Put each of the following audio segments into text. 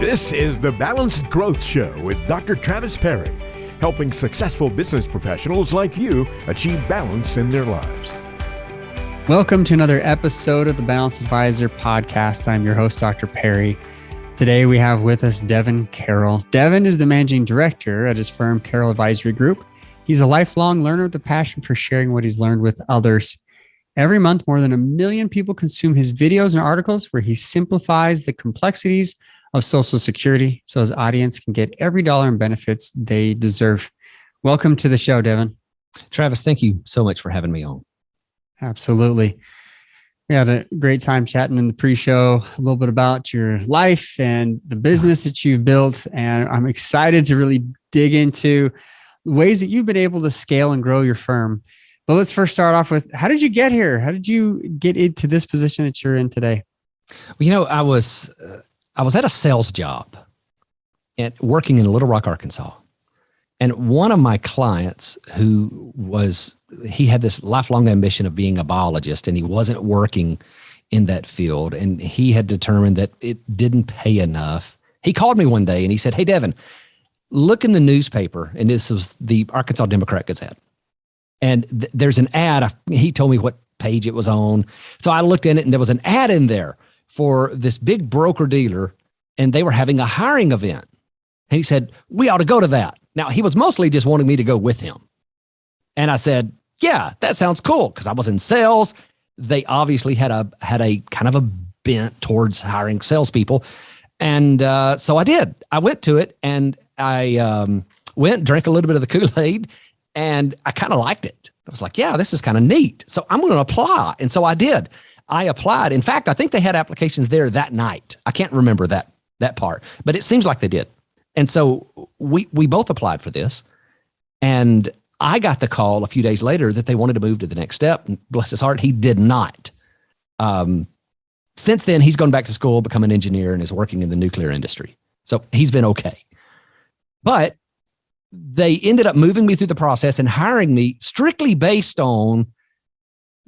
This is the Balanced Growth Show with Dr. Travis Perry, helping successful business professionals like you achieve balance in their lives. Welcome to another episode of the Balanced Advisor podcast. I'm your host, Dr. Perry. Today we have with us Devin Carroll. Devin is the managing director at his firm, Carroll Advisory Group. He's a lifelong learner with a passion for sharing what he's learned with others. Every month, more than 1 million people consume his videos and articles where he simplifies the complexities of Social Security so his audience can get every dollar in benefits they deserve. Welcome to the show, Devin. Travis, thank you so much for having me on. Absolutely. We had a great time chatting in the pre-show a little bit about your life and the business that you've built. And I'm excited to really dig into ways that you've been able to scale and grow your firm. But let's first start off with, how did you get here? How did you get into this position that you're in today? Well, I was at a sales job and working in Little Rock, Arkansas. And one of my clients he had this lifelong ambition of being a biologist, and he wasn't working in that field. And he had determined that it didn't pay enough. He called me one day and he said, "Hey, Devin, look in the newspaper." And this was the Arkansas Democrat Gazette. And there's an ad. He told me what page it was on. So I looked in it and there was an ad in there for this big broker dealer, and they were having a hiring event. And he said, "We ought to go to that." Now, he was mostly just wanting me to go with him. And I said, "Yeah, that sounds cool," because I was in sales. They obviously had a kind of a bent towards hiring salespeople. And so I did. I went to it, and I drank a little bit of the Kool-Aid, and I kind of liked it. I was like, yeah, this is kind of neat. So I'm going to apply. And so I did. I applied. In fact, I think they had applications there that night. I can't remember that part, but it seems like they did. And so we both applied for this. And I got the call a few days later that they wanted to move to the next step. And bless his heart, he did not. Since then, he's gone back to school, become an engineer, and is working in the nuclear industry. So he's been okay. But they ended up moving me through the process and hiring me strictly based on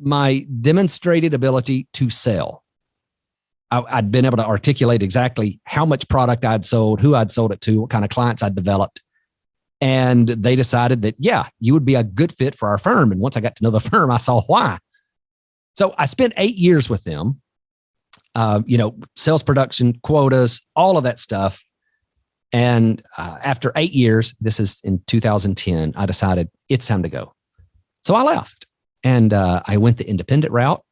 my demonstrated ability to sell. I'd been able to articulate exactly how much product I'd sold, who I'd sold it to, what kind of clients I'd developed. And they decided that, yeah, you would be a good fit for our firm. And once I got to know the firm, I saw why. So I spent 8 years with them, sales production, quotas, all of that stuff. And after 8 years, this is in 2010, I decided it's time to go. So I left, and I went the independent route.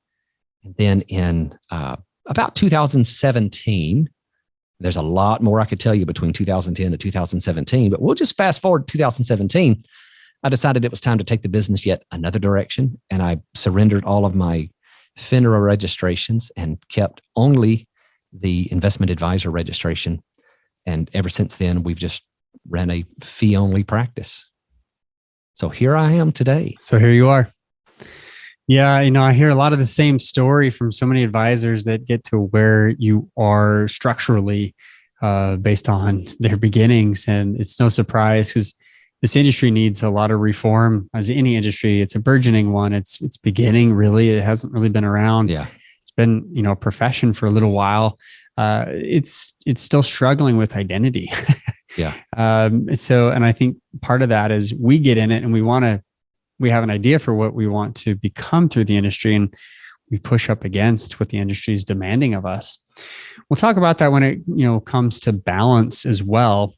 And then in about 2017, there's a lot more I could tell you between 2010 and 2017, but we'll just fast forward to 2017. I decided it was time to take the business yet another direction, and I surrendered all of my FINRA registrations and kept only the investment advisor registration. And ever since then, we've just ran a fee-only practice. So here I am today. So here you are. Yeah, I hear a lot of the same story from so many advisors that get to where you are structurally based on their beginnings. And it's no surprise because this industry needs a lot of reform. As any industry, it's a burgeoning one. It's beginning, really. It hasn't really been around. Yeah. It's been, a profession for a little while. It's still struggling with identity. Yeah. And I think part of that is we get in it and we have an idea for what we want to become through the industry, and we push up against what the industry is demanding of us. We'll talk about that when it comes to balance as well,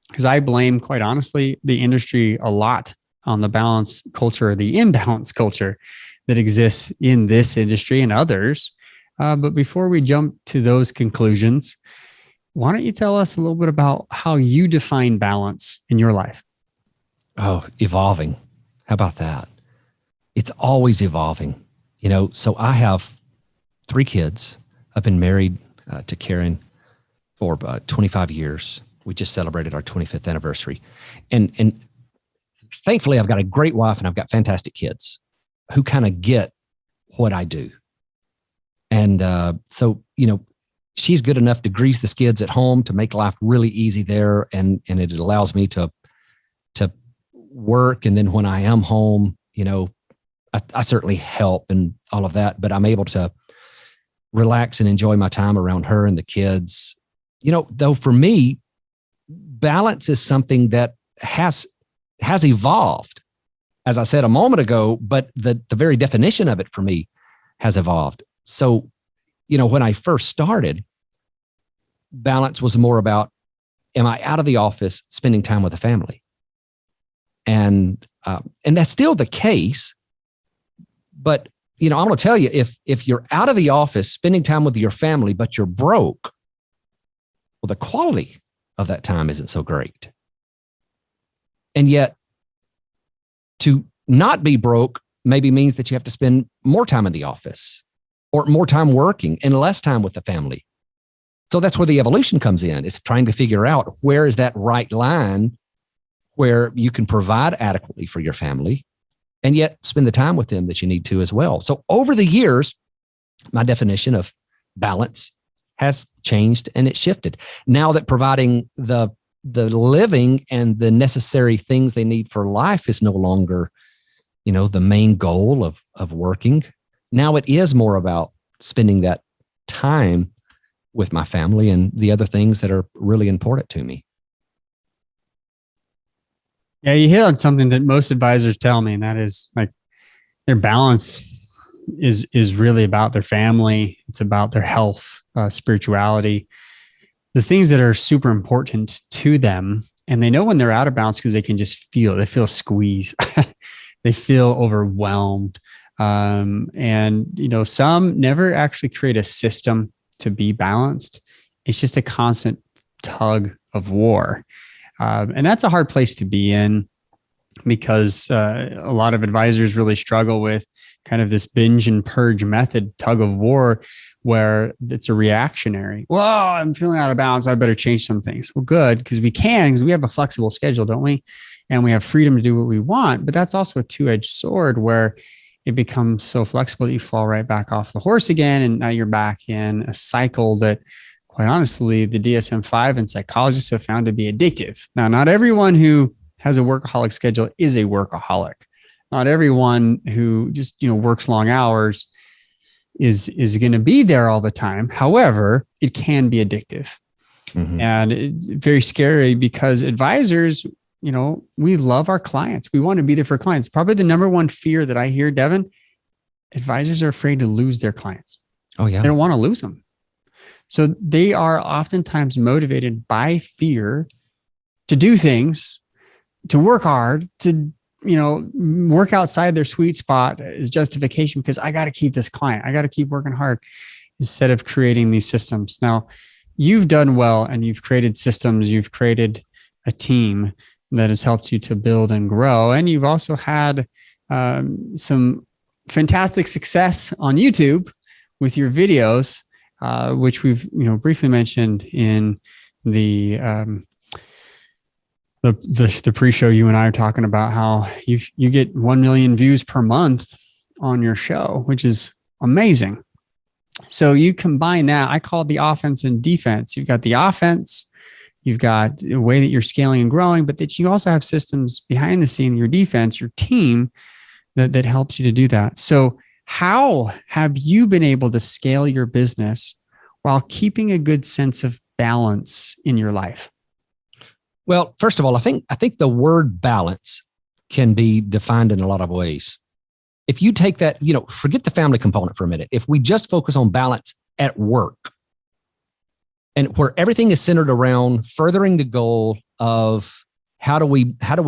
because I blame, quite honestly, the industry a lot on the balance culture or the imbalance culture that exists in this industry and others. But before we jump to those conclusions, why don't you tell us a little bit about how you define balance in your life? Oh, evolving. How about that? It's always evolving. So I have 3 kids. I've been married to Karen for 25 years. We just celebrated our 25th anniversary. And thankfully, I've got a great wife and I've got fantastic kids who kind of get what I do. And so she's good enough to grease the skids at home to make life really easy there. And it allows me to work. And then when I am home, I certainly help and all of that, but I'm able to relax and enjoy my time around her and the kids. though for me, balance is something that has evolved, as I said a moment ago, but the very definition of it for me has evolved. So, when I first started, balance was more about, am I out of the office spending time with the family? And that's still the case. But, I'm going to tell you, if you're out of the office spending time with your family, but you're broke, well, the quality of that time isn't so great. And yet, to not be broke maybe means that you have to spend more time in the office or more time working and less time with the family. So that's where the evolution comes in. It's trying to figure out where is that right line where you can provide adequately for your family and yet spend the time with them that you need to as well. So over the years, my definition of balance has changed and it's shifted. Now that providing the living and the necessary things they need for life is no longer, the main goal of working. Now it is more about spending that time with my family and the other things that are really important to me. Yeah, you hit on something that most advisors tell me, and that is like their balance is really about their family. It's about their health, spirituality, the things that are super important to them. And they know when they're out of balance because they feel squeezed. They feel overwhelmed. And some never actually create a system to be balanced. It's just a constant tug of war. And that's a hard place to be in because a lot of advisors really struggle with kind of this binge and purge method tug of war where it's a reactionary. Well, I'm feeling out of balance. I better change some things. Well, good, because we have a flexible schedule, don't we? And we have freedom to do what we want. But that's also a two-edged sword where it becomes so flexible that you fall right back off the horse again. And now you're back in a cycle that, quite honestly, the DSM-5 and psychologists have found to be addictive. Now, not everyone who has a workaholic schedule is a workaholic. Not everyone who just, works long hours is going to be there all the time. However, it can be addictive. Mm-hmm. And it's very scary because advisors, we love our clients. We want to be there for clients. Probably the number one fear that I hear, Devin, advisors are afraid to lose their clients. Oh, yeah. They don't want to lose them. So they are oftentimes motivated by fear to do things, to work hard, to, work outside their sweet spot as justification because I got to keep this client. I got to keep working hard instead of creating these systems. Now, you've done well and you've created systems. You've created a team that has helped you to build and grow. And you've also had some fantastic success on YouTube with your videos. Which we've briefly mentioned in the pre-show. You and I are talking about how you get 1 million views per month on your show, which is amazing. So you combine that. I call it the offense and defense. You've got the offense, you've got a way that you're scaling and growing, but that you also have systems behind the scene, your defense, your team that helps you to do that. So how have you been able to scale your business while keeping a good sense of balance in your life? Well, first of all, I think the word balance can be defined in a lot of ways. If you take that, forget the family component for a minute. If we just focus on balance at work and where everything is centered around furthering the goal of how do we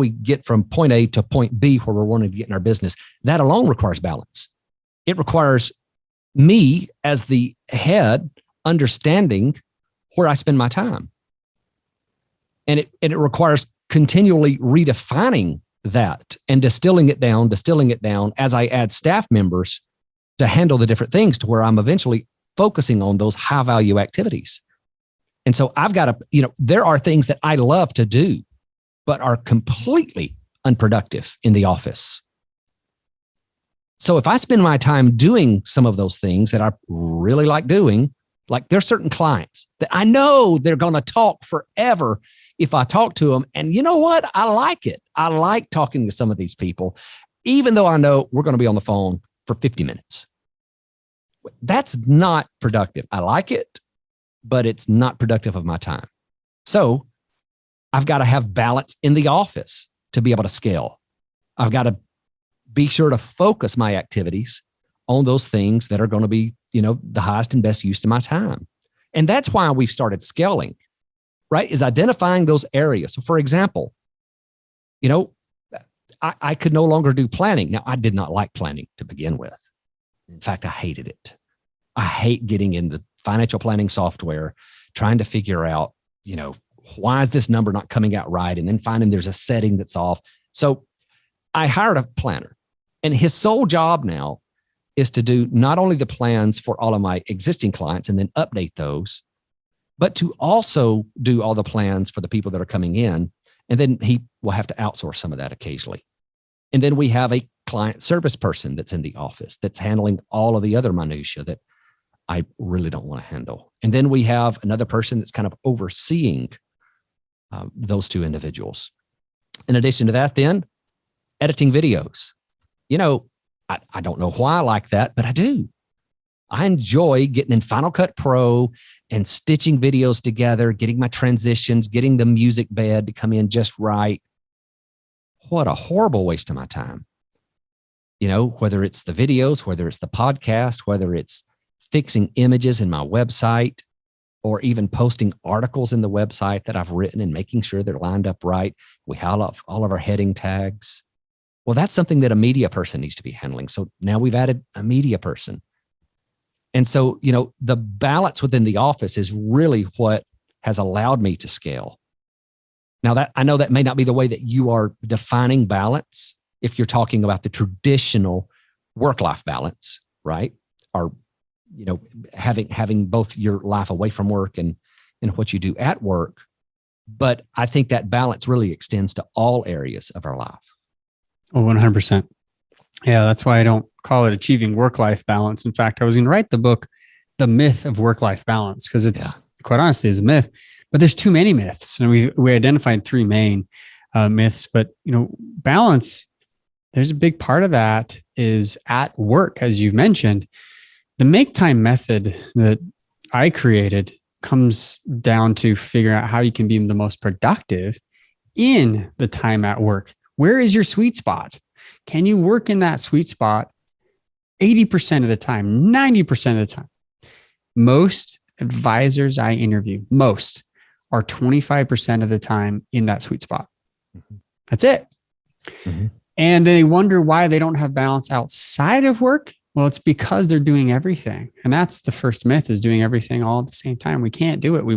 get from point A to point B where we're wanting to get in our business, that alone requires balance. It requires me as the head understanding where I spend my time. And it requires continually redefining that and distilling it down as I add staff members to handle the different things to where I'm eventually focusing on those high value activities. And so I've got to, there are things that I love to do, but are completely unproductive in the office. So if I spend my time doing some of those things that I really like doing, like there's certain clients that I know they're going to talk forever if I talk to them. And you know what? I like it. I like talking to some of these people, even though I know we're going to be on the phone for 50 minutes. That's not productive. I like it, but it's not productive of my time. So I've got to have balance in the office to be able to scale. I've got to be sure to focus my activities on those things that are going to be, the highest and best use of my time. And that's why we've started scaling, right? Is identifying those areas. So for example, I could no longer do planning. Now, I did not like planning to begin with. In fact, I hated it. I hate getting into financial planning software, trying to figure out, why is this number not coming out right? And then finding there's a setting that's off. So I hired a planner, and his sole job now is to do not only the plans for all of my existing clients and then update those, but to also do all the plans for the people that are coming in. And then he will have to outsource some of that occasionally. And then we have a client service person that's in the office that's handling all of the other minutia that I really don't want to handle. And then we have another person that's kind of overseeing those two individuals. In addition to that, then editing videos. I don't know why I like that, but I do. I enjoy getting in Final Cut Pro and stitching videos together, getting my transitions, getting the music bed to come in just right. What a horrible waste of my time. Whether it's the videos, whether it's the podcast, whether it's fixing images in my website, or even posting articles in the website that I've written and making sure they're lined up right. We have all of our heading tags. Well, that's something that a media person needs to be handling. So now we've added a media person. And so, the balance within the office is really what has allowed me to scale. Now, that I know that may not be the way that you are defining balance if you're talking about the traditional work-life balance, right? Or, having both your life away from work and what you do at work. But I think that balance really extends to all areas of our life. Oh, 100%. Yeah, that's why I don't call it achieving work-life balance. In fact, I was going to write the book, The Myth of Work-Life Balance, because it's quite honestly is a myth, but there's too many myths. And we identified three main myths, but balance, there's a big part of that is at work, as you've mentioned. The make time method that I created comes down to figuring out how you can be the most productive in the time at work. Where is your sweet spot? Can you work in that sweet spot 80% of the time, 90% of the time? Most advisors I interview, are 25% of the time in that sweet spot. Mm-hmm. That's it. Mm-hmm. And they wonder why they don't have balance outside of work. Well, it's because they're doing everything. And that's the first myth, is doing everything all at the same time. We can't do it. We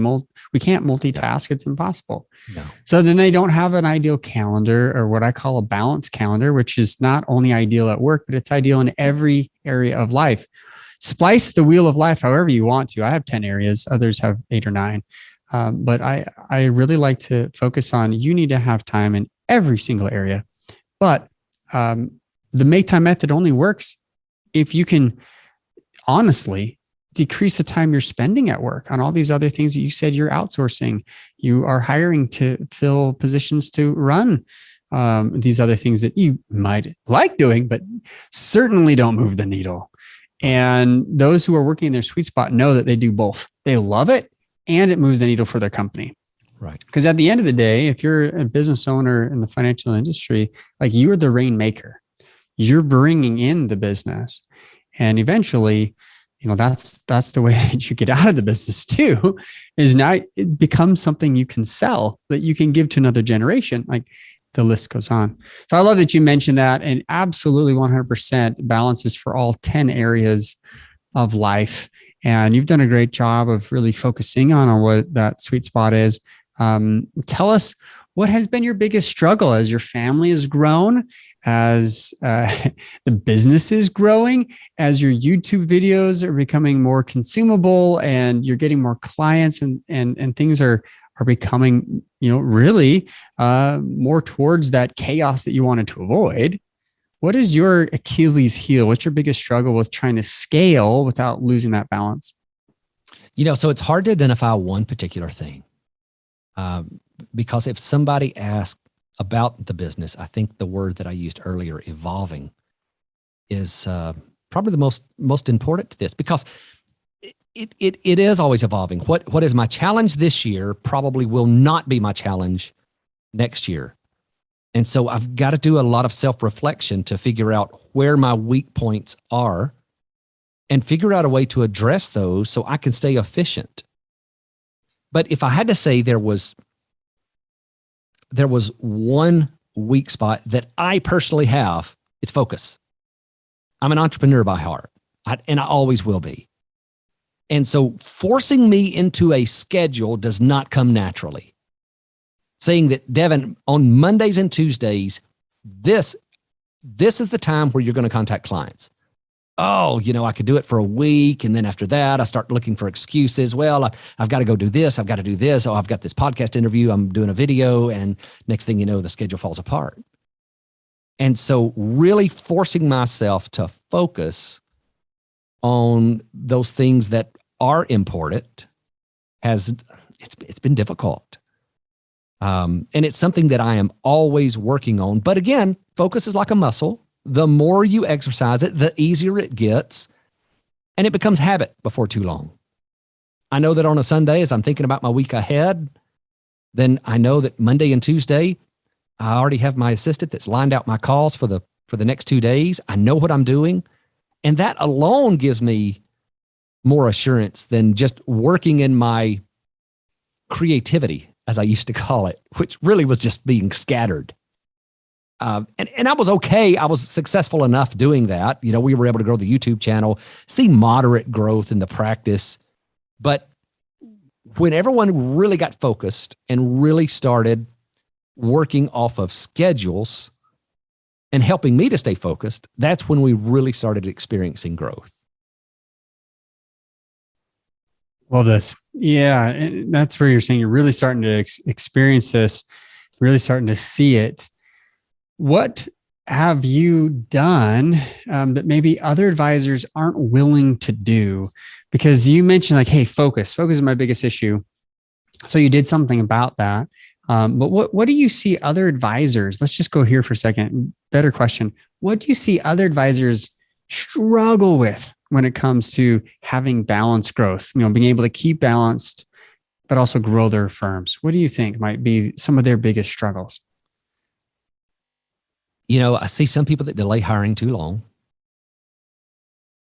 can't multitask. It's impossible. No. So then they don't have an ideal calendar, or what I call a balanced calendar, which is not only ideal at work, but it's ideal in every area of life. Splice the wheel of life however you want to. I have 10 areas. Others have 8 or 9. But I really like to focus on, you need to have time in every single area. But the make time method only works if you can honestly decrease the time you're spending at work on all these other things that you said you're outsourcing. You are hiring to fill positions to run these other things that you might like doing, but certainly don't move the needle. And those who are working in their sweet spot know that they do both. They love it, and it moves the needle for their company. Right. Because at the end of the day, if you're a business owner in the financial industry, like, you are the rainmaker. You're bringing in the business, and eventually, that's the way that you get out of the business too, is now it becomes something you can sell, that you can give to another generation. Like, the list goes on. So I love that you mentioned that, and absolutely 100% balances for all 10 areas of life. And you've done a great job of really focusing on what that sweet spot is. Tell us, what has been your biggest struggle as your family has grown, as the business is growing, as your YouTube videos are becoming more consumable and you're getting more clients, and things are becoming, really more towards that chaos that you wanted to avoid. What is your Achilles heel? What's your biggest struggle with trying to scale without losing that balance? So it's hard to identify one particular thing. Because if somebody asks about the business, I think the word that I used earlier, evolving, is probably the most important to this. Because It is always evolving. What is my challenge this year probably will not be my challenge next year. And so I've got to do a lot of self-reflection to figure out where my weak points are and figure out a way to address those so I can stay efficient. But if I had to say there was one weak spot that I personally have, it's focus. I'm an entrepreneur by heart, and I always will be. And so forcing me into a schedule does not come naturally. Saying that, Devin, on Mondays and Tuesdays, this is the time where you're going to contact clients. Oh, I could do it for a week. And then after that, I start looking for excuses. Well, I've got to go do this. I've got to do this. Oh, I've got this podcast interview. I'm doing a video. And next thing you know, the schedule falls apart. And so really forcing myself to focus on those things that are important it's been difficult. And it's something that I am always working on. But again, focus is like a muscle. The more you exercise it, the easier it gets. And it becomes habit before too long. I know that on a Sunday, as I'm thinking about my week ahead, then I know that Monday and Tuesday, I already have my assistant that's lined out my calls for the next 2 days. I know what I'm doing. And that alone gives me more assurance than just working in my creativity, as I used to call it, which really was just being scattered. And I was okay. I was successful enough doing that. We were able to grow the YouTube channel, see moderate growth in the practice. But when everyone really got focused and really started working off of schedules and helping me to stay focused, that's when we really started experiencing growth. Love this. Yeah. And that's where you're saying you're really starting to experience this, really starting to see it. What have you done that maybe other advisors aren't willing to do? Because you mentioned like, hey, focus is my biggest issue. So you did something about that. But what do you see other advisors? Let's just go here for a second. Better question. What do you see other advisors struggle with when it comes to having balanced growth? Being able to keep balanced, but also grow their firms. What do you think might be some of their biggest struggles? I see some people that delay hiring too long.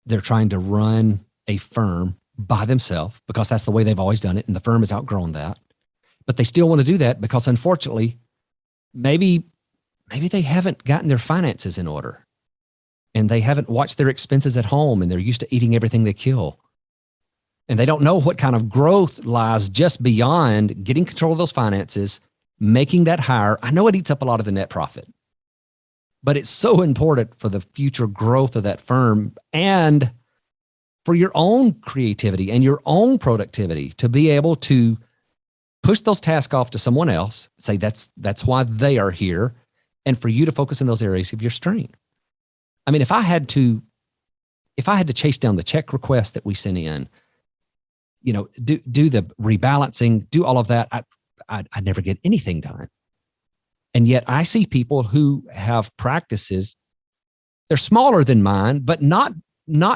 They're trying to run a firm by themselves because that's the way they've always done it, and the firm has outgrown that. But they still want to do that because, unfortunately, maybe they haven't gotten their finances in order, and they haven't watched their expenses at home, and they're used to eating everything they kill. And they don't know what kind of growth lies just beyond getting control of those finances, making that hire. I know it eats up a lot of the net profit, but it's so important for the future growth of that firm and for your own creativity and your own productivity to be able to push those tasks off to someone else, say that's why they are here, and for you to focus in those areas of your strength. I mean, if I had to chase down the check request that we sent in, do the rebalancing, do all of that, I'd never get anything done. And yet I see people who have practices, they're smaller than mine, but not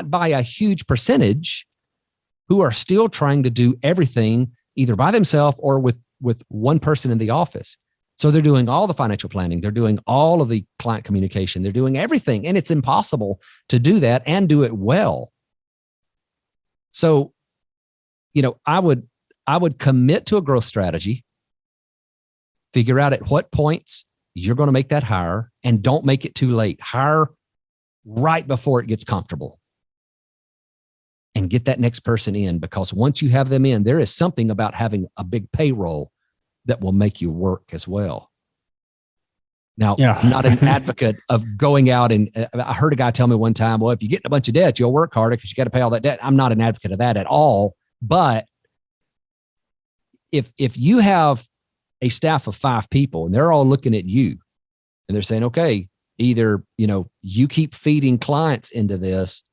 by a huge percentage, who are still trying to do everything either by themselves or with one person in the office. So they're doing all the financial planning. They're doing all of the client communication. They're doing everything. And it's impossible to do that and do it well. So, I would commit to a growth strategy, figure out at what points you're going to make that hire, and don't make it too late. Hire right before it gets comfortable and get that next person in, because once you have them in, there is something about having a big payroll that will make you work as well. Now, I'm not an advocate of going out and I heard a guy tell me one time, well, if you get in a bunch of debt, you'll work harder because you got to pay all that debt. I'm not an advocate of that at all. But if you have a staff of 5 people and they're all looking at you and they're saying, okay, either, you keep feeding clients into this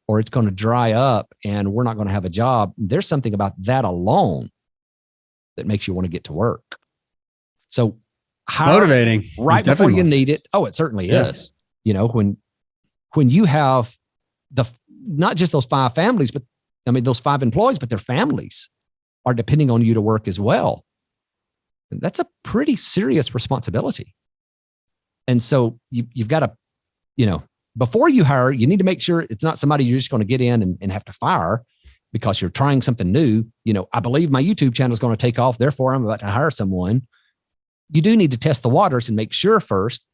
or it's going to dry up and we're not going to have a job. There's something about that alone that makes you want to get to work. So motivating right before you need it. Oh, it certainly is. When you have not just those 5 families, but I mean, those 5 employees, but their families are depending on you to work as well. And that's a pretty serious responsibility. And so you've got to, before you hire, you need to make sure it's not somebody you're just going to get in and have to fire because you're trying something new. I believe my YouTube channel is going to take off. Therefore, I'm about to hire someone. You do need to test the waters and make sure first.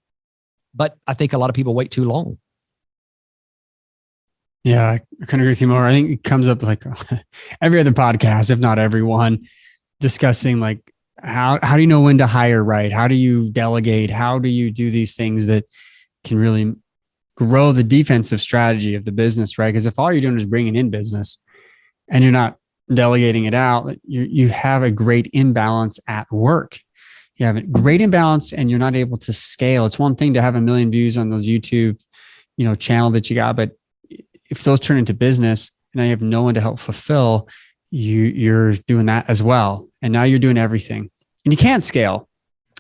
But I think a lot of people wait too long. Yeah, I couldn't agree with you more. I think it comes up like every other podcast, if not everyone, discussing like how do you know when to hire right? How do you delegate? How do you do these things that can really grow the defensive strategy of the business, right? Because if all you're doing is bringing in business and you're not delegating it out, you have a great imbalance at work. You have a great imbalance and you're not able to scale. It's one thing to have 1 million views on those YouTube, channel that you got, but if those turn into business and now you have no one to help fulfill, you're doing that as well. And now you're doing everything and you can't scale.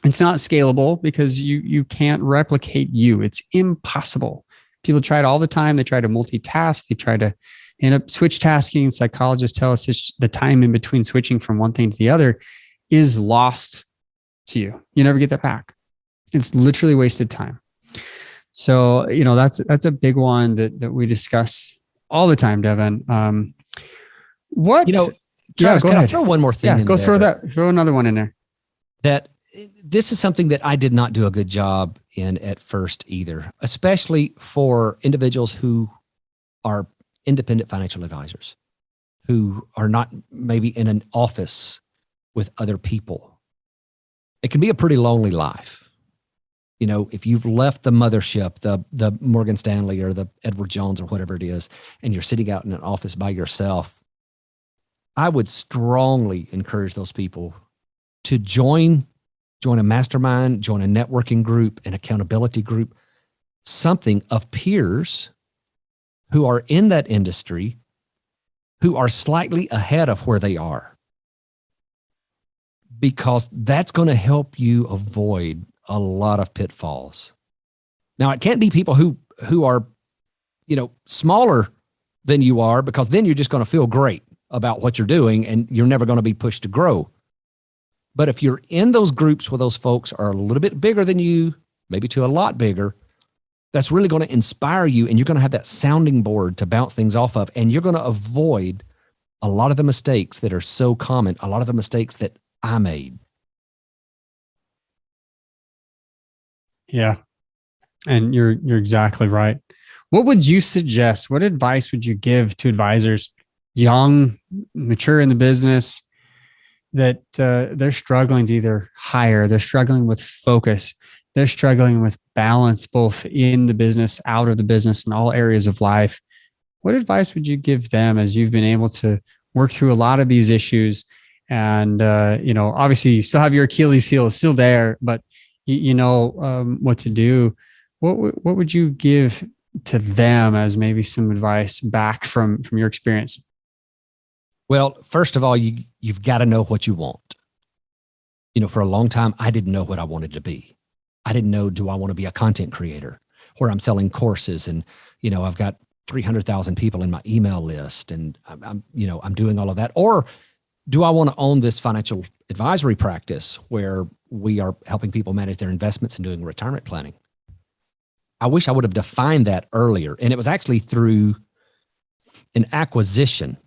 It's not scalable because you can't replicate you. It's impossible. People try it all the time. They try to multitask. They try to end up switch tasking. Psychologists tell us it's the time in between switching from one thing to the other is lost to you. You never get that back. It's literally wasted time. So, that's a big one that we discuss all the time, Devin. Travis, can I throw one more thing in go there? Throw another one in there. That this is something that I did not do a good job in at first either, especially for individuals who are independent financial advisors, who are not maybe in an office with other people. It can be a pretty lonely life. If you've left the mothership, the Morgan Stanley or the Edward Jones or whatever it is, and you're sitting out in an office by yourself, I would strongly encourage those people to join a mastermind, join a networking group, an accountability group, something of peers who are in that industry, who are slightly ahead of where they are. Because that's going to help you avoid a lot of pitfalls. Now, it can't be people who are, smaller than you are, because then you're just going to feel great about what you're doing and you're never going to be pushed to grow. But if you're in those groups where those folks are a little bit bigger than you, maybe to a lot bigger, that's really going to inspire you and you're going to have that sounding board to bounce things off of. And you're going to avoid a lot of the mistakes that are so common, a lot of the mistakes that I made. Yeah. And you're exactly right. What would you suggest? What advice would you give to advisors, young, mature in the business, that they're struggling to either hire, they're struggling with focus, they're struggling with balance, both in the business, out of the business, in all areas of life? What advice would you give them as you've been able to work through a lot of these issues? And, obviously you still have your Achilles heel, it's still there, but what to do. What would you give to them as maybe some advice back from your experience? Well, first of all, you've got to know what you want. For a long time, I didn't know what I wanted to be. I didn't know, do I want to be a content creator where I'm selling courses and, I've got 300,000 people in my email list and I'm doing all of that? Or do I want to own this financial advisory practice where we are helping people manage their investments and doing retirement planning? I wish I would have defined that earlier. And it was actually through an acquisition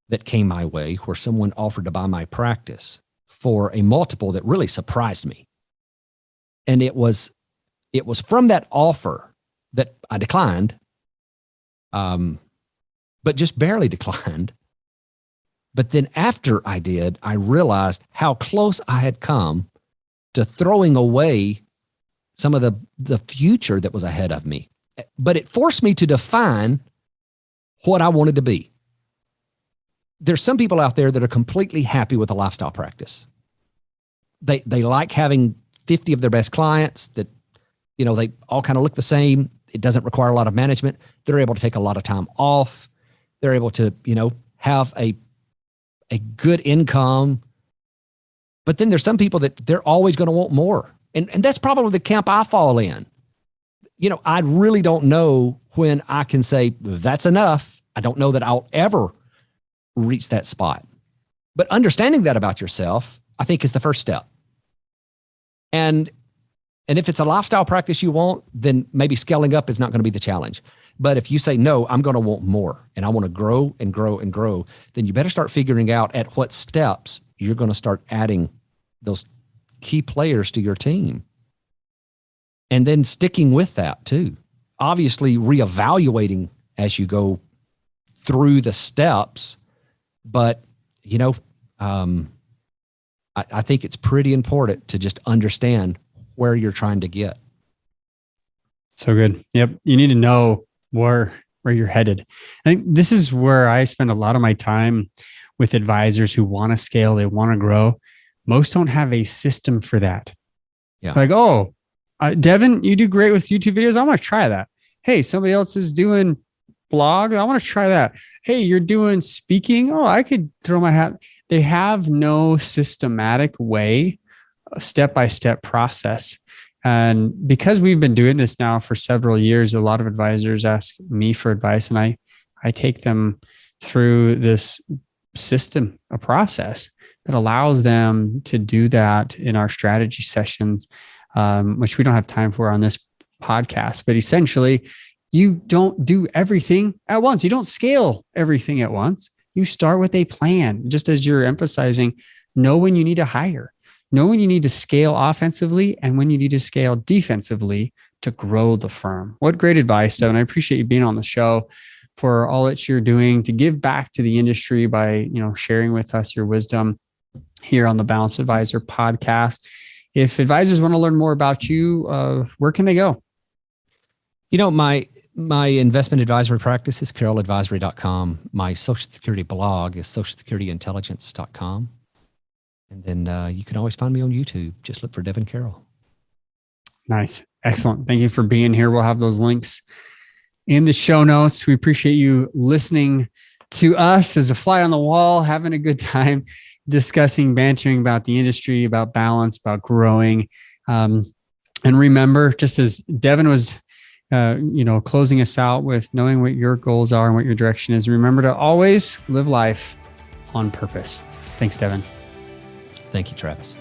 that came my way where someone offered to buy my practice for a multiple that really surprised me. And it was from that offer that I declined, but just barely declined. But then after I did, I realized how close I had come to throwing away some of the future that was ahead of me. But it forced me to define what I wanted to be. There's some people out there that are completely happy with a lifestyle practice. They like having 50 of their best clients that, they all kind of look the same. It doesn't require a lot of management. They're able to take a lot of time off. They're able to, have a good income. But then there's some people that they're always going to want more. And that's probably the camp I fall in. I really don't know when I can say that's enough. I don't know that I'll ever reach that spot. But understanding that about yourself, I think, is the first step. And if it's a lifestyle practice you want, then maybe scaling up is not going to be the challenge. But if you say, no, I'm going to want more and I want to grow and grow and grow, then you better start figuring out at what steps you're going to start adding those key players to your team. And then sticking with that too. Obviously reevaluating as you go through the steps. But, I think it's pretty important to just understand where you're trying to get. So good. Yep. You need to know where you're headed. I think this is where I spend a lot of my time with advisors who want to scale, they want to grow. Most don't have a system for that. Yeah. Like, Devin, you do great with YouTube videos. I want to try that. Hey, somebody else is doing blog. I want to try that. Hey, you're doing speaking. Oh, I could throw my hat. They have no systematic way, step-by-step process. And because we've been doing this now for several years, a lot of advisors ask me for advice, and I take them through this system, a process that allows them to do that in our strategy sessions, which we don't have time for on this podcast. But essentially, you don't do everything at once. You don't scale everything at once. You start with a plan, just as you're emphasizing, know when you need to hire. Know when you need to scale offensively and when you need to scale defensively to grow the firm. What great advice, Devin. I appreciate you being on the show, for all that you're doing to give back to the industry by, sharing with us your wisdom here on the Balanced Advisor podcast. If advisors want to learn more about you, where can they go? My investment advisory practice is carrolladvisory.com. My Social Security blog is socialsecurityintelligence.com. And then you can always find me on YouTube. Just look for Devin Carroll. Nice. Excellent. Thank you for being here. We'll have those links in the show notes. We appreciate you listening to us as a fly on the wall, having a good time discussing, bantering about the industry, about balance, about growing. And remember, just as Devin was closing us out with knowing what your goals are and what your direction is, remember to always live life on purpose. Thanks, Devin. Thank you, Travis.